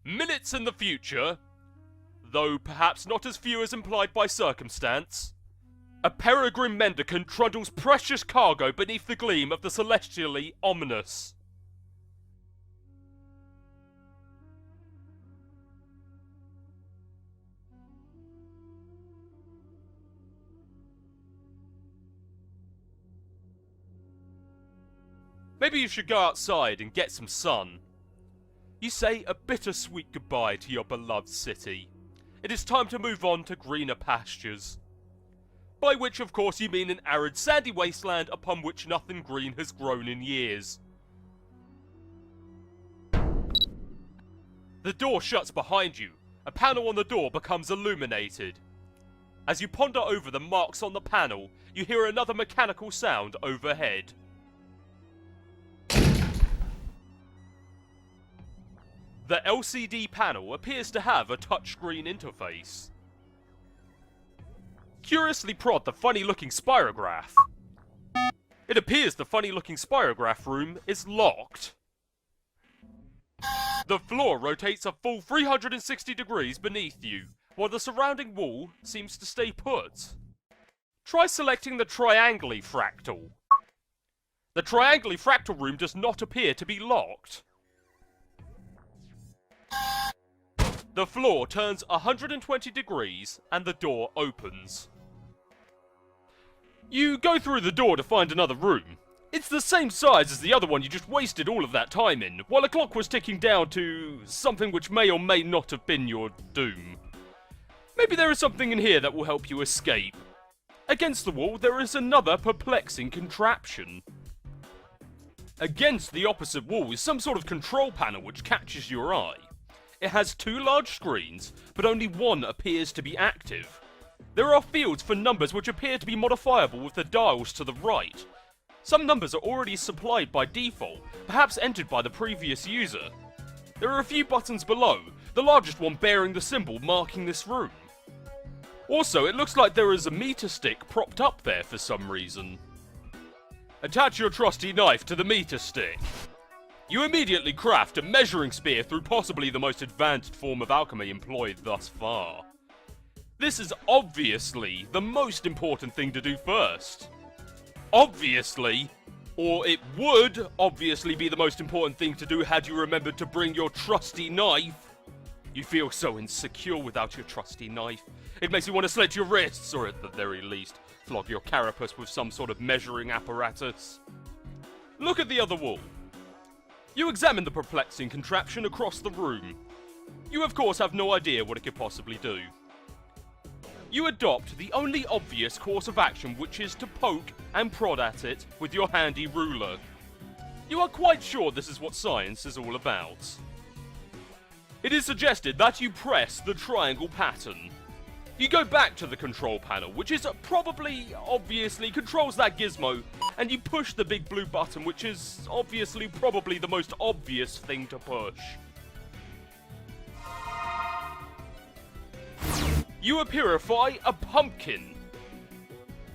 Minutes in the future, though perhaps not as few as implied by circumstance, a peregrine mendicant trundles precious cargo beneath the gleam of the celestially ominous. Maybe you should go outside and get some sun. You say a bittersweet goodbye to your beloved city. It is time to move on to greener pastures. By which, of course, you mean an arid, sandy wasteland upon which nothing green has grown in years. The door shuts behind you. A panel on the door becomes illuminated. As you ponder over the marks on the panel, you hear another mechanical sound overhead. The LCD panel appears to have a touchscreen interface. Curiously prod the funny-looking spirograph. It appears the funny-looking spirograph room is locked. The floor rotates a full 360 degrees beneath you, while the surrounding wall seems to stay put. Try selecting the triangly fractal. The triangly fractal room does not appear to be locked. The floor turns 120 degrees and the door opens. You go through the door to find another room. It's the same size as the other one you just wasted all of that time in, while a clock was ticking down to something which may or may not have been your doom. Maybe there is something in here that will help you escape. Against the wall there is another perplexing contraption. Against the opposite wall is some sort of control panel which catches your eye. It has two large screens, but only one appears to be active. There are fields for numbers which appear to be modifiable with the dials to the right. Some numbers are already supplied by default, perhaps entered by the previous user. There are a few buttons below, the largest one bearing the symbol marking this room. Also, it looks like there is a meter stick propped up there for some reason. Attach your trusty knife to the meter stick. You immediately craft a measuring spear through possibly the most advanced form of alchemy employed thus far. This is obviously the most important thing to do first. Obviously, or it would obviously be the most important thing to do had you remembered to bring your trusty knife. You feel so insecure without your trusty knife. It makes you want to slit your wrists, or at the very least, flog your carapace with some sort of measuring apparatus. Look at the other wall. You examine the perplexing contraption across the room. You of course have no idea what it could possibly do. You adopt the only obvious course of action, which is to poke and prod at it with your handy ruler. You are quite sure this is what science is all about. It is suggested that you press the triangle pattern. You go back to the control panel, which is obviously controls that gizmo, and you push the big blue button, which is obviously probably the most obvious thing to push. You appearify a pumpkin.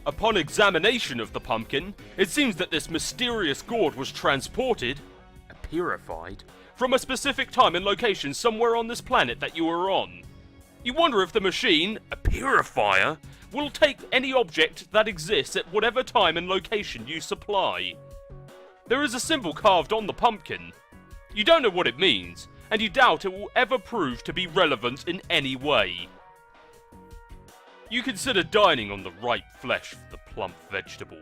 Upon examination of the pumpkin, it seems that this mysterious gourd was transported, appearified, from a specific time and location somewhere on this planet that you are on. You wonder if the machine, a purifier, will take any object that exists at whatever time and location you supply. There is a symbol carved on the pumpkin. You don't know what it means, and you doubt it will ever prove to be relevant in any way. You consider dining on the ripe flesh of the plump vegetable,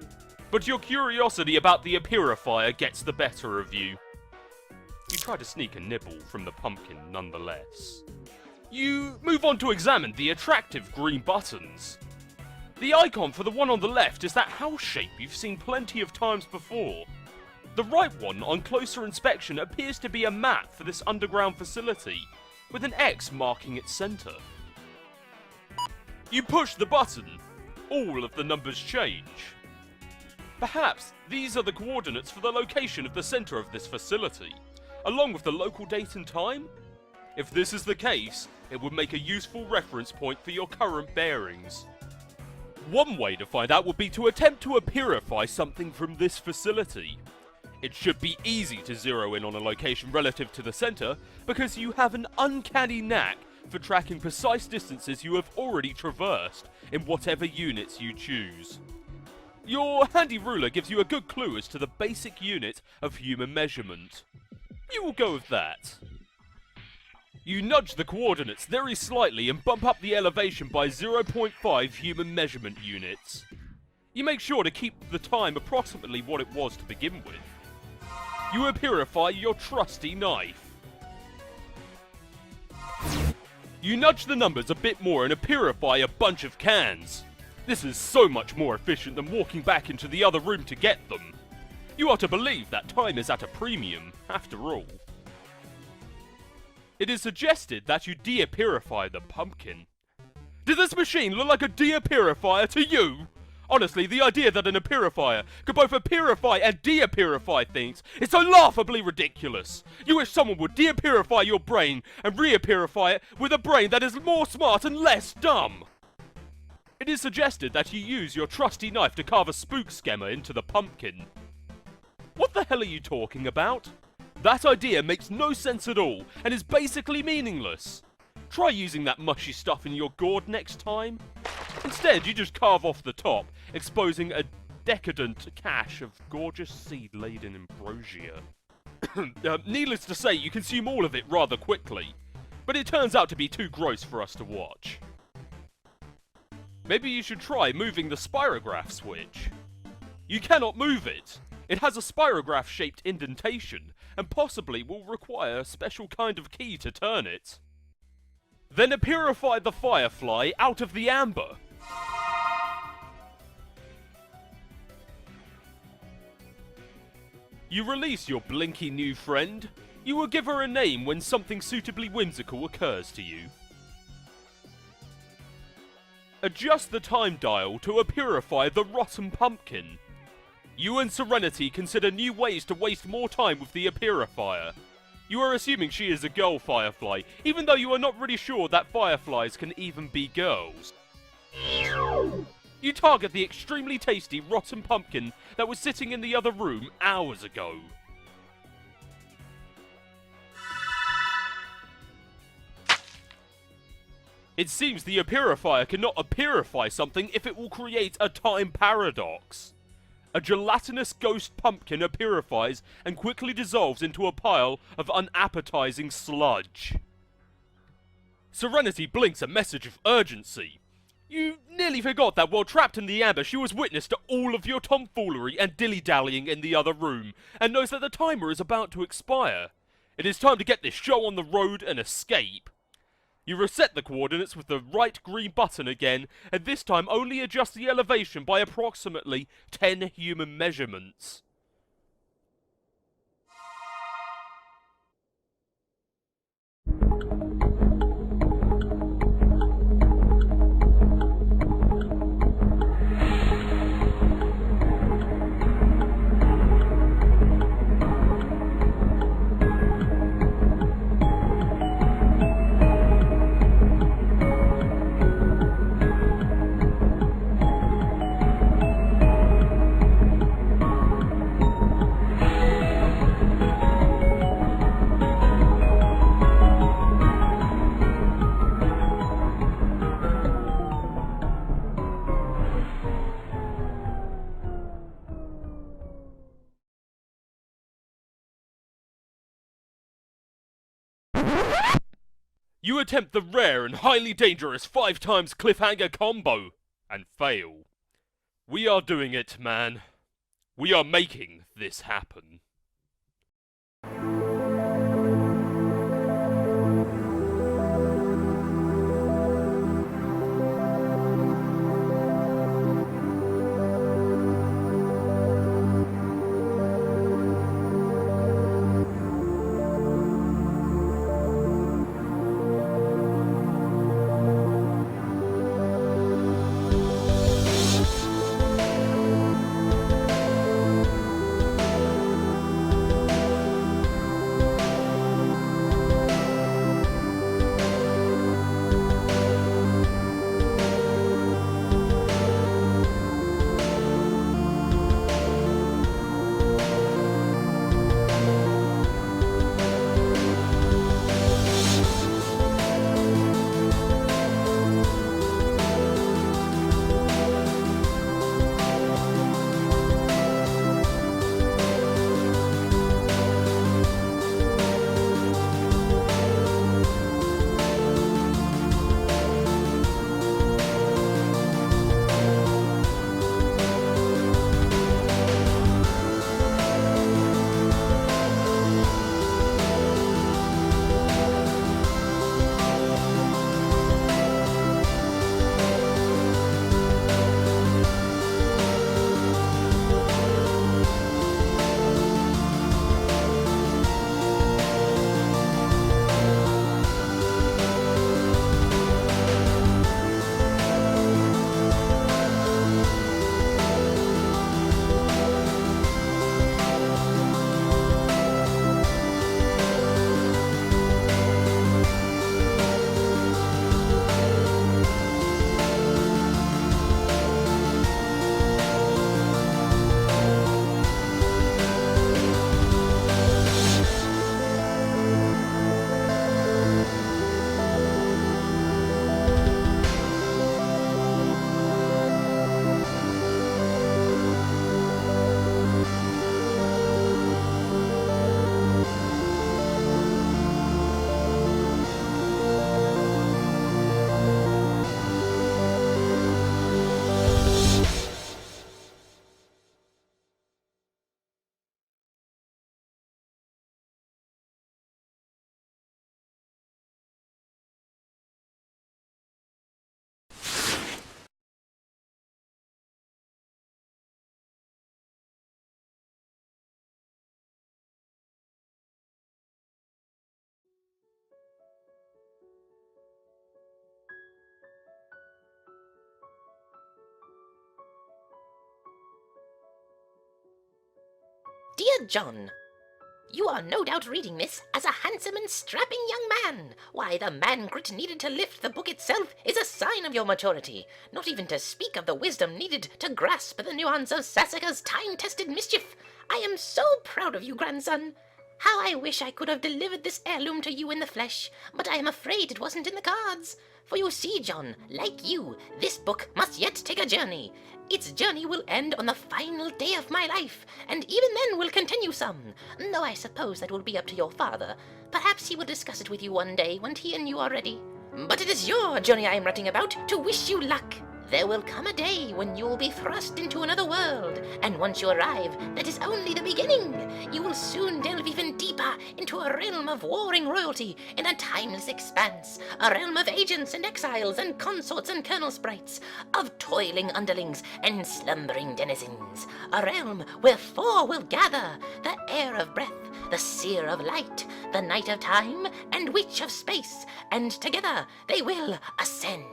but your curiosity about the appearifier gets the better of you. You try to sneak a nibble from the pumpkin nonetheless. You move on to examine the attractive green buttons. The icon for the one on the left is that house shape you've seen plenty of times before. The right one, on closer inspection, appears to be a map for this underground facility, with an X marking its centre. You push the button. All of the numbers change. Perhaps these are the coordinates for the location of the centre of this facility, along with the local date and time? If this is the case, it would make a useful reference point for your current bearings. One way to find out would be to attempt to appearify something from this facility. It should be easy to zero in on a location relative to the center because you have an uncanny knack for tracking precise distances you have already traversed in whatever units you choose. Your handy ruler gives you a good clue as to the basic unit of human measurement. You will go with that. You nudge the coordinates very slightly and bump up the elevation by 0.5 human measurement units. You make sure to keep the time approximately what it was to begin with. You purify your trusty knife. You nudge the numbers a bit more and purify a bunch of cans. This is so much more efficient than walking back into the other room to get them. You are to believe that time is at a premium, after all. It is suggested that you de-purify the pumpkin. Did this machine look like a de-purifier to you? Honestly, the idea that an purifier could both purify and de-purify things is so laughably ridiculous. You wish someone would de-purify your brain and re-purify it with a brain that is more smart and less dumb. It is suggested that you use your trusty knife to carve a spook scammer into the pumpkin. What the hell are you talking about? That idea makes no sense at all and is basically meaningless. Try using that mushy stuff in your gourd next time. Instead, you just carve off the top, exposing a decadent cache of gorgeous seed-laden ambrosia. Needless to say, you consume all of it rather quickly, but it turns out to be too gross for us to watch. Maybe you should try moving the spirograph switch. You cannot move it. It has a spirograph-shaped indentation, and possibly will require a special kind of key to turn it. Then purify the firefly out of the amber. You release your blinky new friend. You will give her a name when something suitably whimsical occurs to you. Adjust the time dial to purify the rotten pumpkin. You and Serenity consider new ways to waste more time with the purifier. You are assuming she is a girl firefly, even though you are not really sure that fireflies can even be girls. You target the extremely tasty rotten pumpkin that was sitting in the other room hours ago. It seems the purifier cannot purify something if it will create a time paradox. A gelatinous ghost pumpkin purifies and quickly dissolves into a pile of unappetizing sludge. Serenity blinks a message of urgency. You nearly forgot that while trapped in the amber, she was witness to all of your tomfoolery and dilly-dallying in the other room, and knows that the timer is about to expire. It is time to get this show on the road and escape. You reset the coordinates with the right green button again, and this time only adjust the elevation by approximately 10 human measurements. You attempt the rare and highly dangerous 5 times cliffhanger combo, and fail. We are doing it, man. We are making this happen. Dear John, you are no doubt reading this as a handsome and strapping young man. Why, the man-grit needed to lift the book itself is a sign of your maturity, not even to speak of the wisdom needed to grasp the nuance of Sasaka's time-tested mischief. I am so proud of you, grandson. How I wish I could have delivered this heirloom to you in the flesh, but I am afraid it wasn't in the cards. For you see, John, like you, this book must yet take a journey. Its journey will end on the final day of my life, and even then will continue some, though I suppose that will be up to your father. Perhaps he will discuss it with you one day when he and you are ready. But it is your journey I am writing about to wish you luck. There will come a day when you will be thrust into another world, and once you arrive, that is only the beginning. You will soon delve even deeper into a realm of warring royalty in a timeless expanse, a realm of agents and exiles and consorts and colonel sprites, of toiling underlings and slumbering denizens, a realm where four will gather, the heir of breath, the seer of light, the knight of time, and witch of space, and together they will ascend.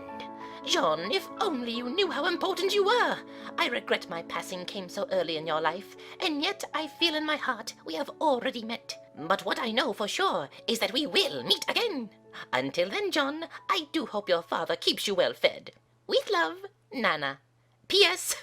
John, if only you knew how important you were! I regret my passing came so early in your life, and yet I feel in my heart we have already met. But what I know for sure is that we will meet again. Until then, John, I do hope your father keeps you well fed. With love, Nana. P.S.